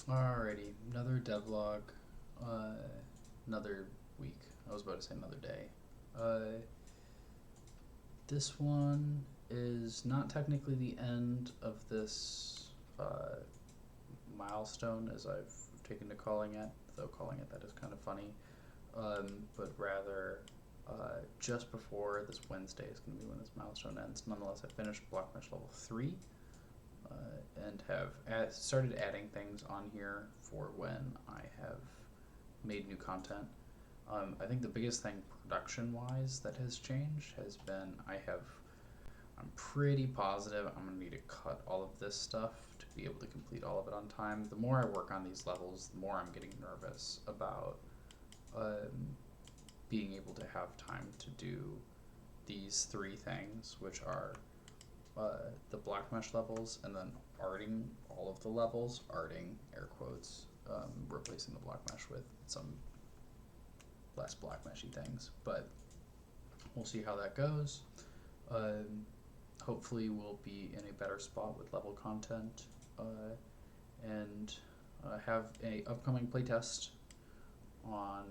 Alrighty, another devlog, another week. I was about to say another day. This one is not technically the end of this milestone, as I've taken to calling it, though calling it that is kind of funny, but rather just before this Wednesday is going to be when this milestone ends. Nonetheless, I finished Block Mesh level 3. And have started adding things on here for when I have made new content. I think the biggest thing production-wise that has changed has been I'm pretty positive I'm going to need to cut all of this stuff to be able to complete all of it on time. The more I work on these levels, the more I'm getting nervous about being able to have time to do these 3 things, which are the black mesh levels, and then arting all of the levels, arting, air quotes, replacing the black mesh with some less black meshy things, but we'll see how that goes. Hopefully we'll be in a better spot with level content, and have a upcoming playtest on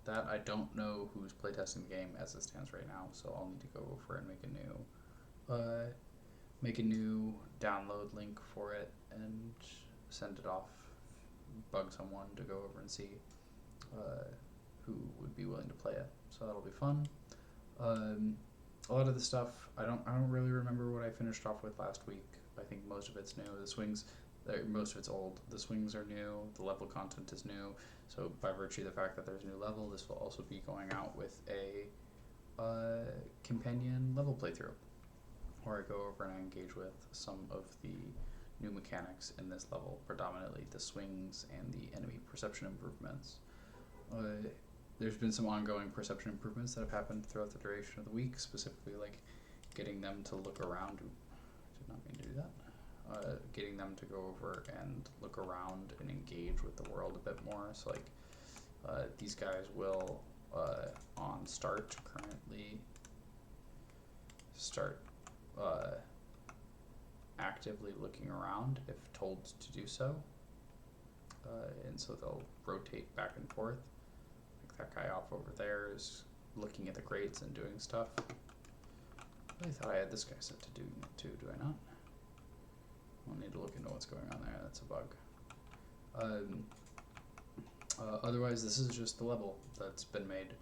that. I don't know who's playtesting the game as it stands right now, so I'll need to go over and make a new download link for it and send it off, bug someone to go over and see who would be willing to play it. So that'll be fun. A lot of the stuff I don't really remember what I finished off with last week. I think most of it's new. The swings, most of it's old. The swings are new. The level content is new. So by virtue of the fact that there's a new level, this will also be going out with a companion level playthrough, where I go over and I engage with some of the new mechanics in this level, predominantly the swings and the enemy perception improvements. There's been some ongoing perception improvements that have happened throughout the duration of the week, specifically like getting them to look around. Did not mean to do that. Getting them to go over and look around and engage with the world a bit more. So like these guys will on start currently start actively looking around if told to do so, and so they'll rotate back and forth. Like that guy off over there is looking at the crates and doing stuff. I really thought I had this guy set to do it too, do I not? I'll need to look into what's going on there, that's a bug. Otherwise, this is just the level that's been made.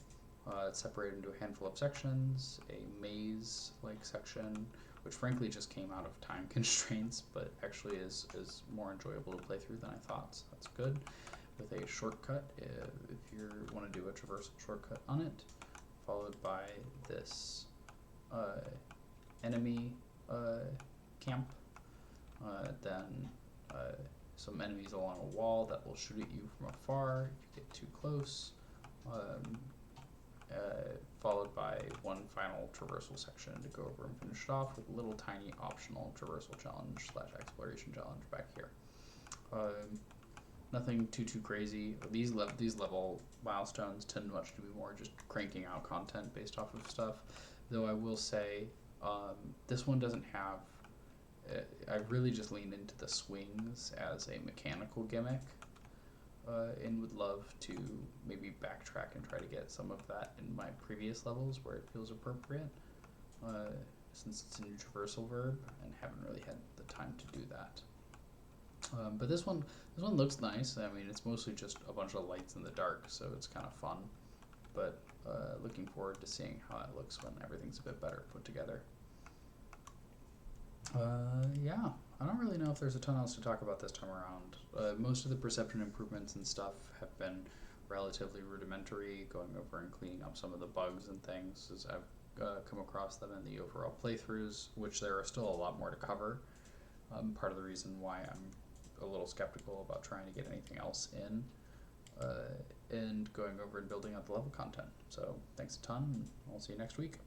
It's separated into a handful of sections, a maze-like section, which frankly just came out of time constraints, but actually is more enjoyable to play through than I thought, so that's good. With a shortcut, if you want to do a traversal shortcut on it, followed by this enemy camp, then some enemies along a wall that will shoot at you from afar if you get too close, followed by one final traversal section to go over and finish it off with a little tiny optional traversal challenge / exploration challenge back here. Nothing too crazy. These level milestones tend much to be more just cranking out content based off of stuff, though I will say this one doesn't have I really just leaned into the swings as a mechanical gimmick, and would love to maybe backtrack and try to get some of that in my previous levels where it feels appropriate, since it's a new traversal verb and haven't really had the time to do that. But this one looks nice. I mean, it's mostly just a bunch of lights in the dark, so it's kind of fun. But looking forward to seeing how it looks when everything's a bit better put together. Yeah, I don't really know if there's a ton else to talk about this time around. Most of the perception improvements and stuff have been relatively rudimentary, going over and cleaning up some of the bugs and things as I've come across them in the overall playthroughs, which there are still a lot more to cover. Part of the reason why I'm a little skeptical about trying to get anything else in, and going over and building out the level content. So thanks a ton, and I'll see you next week.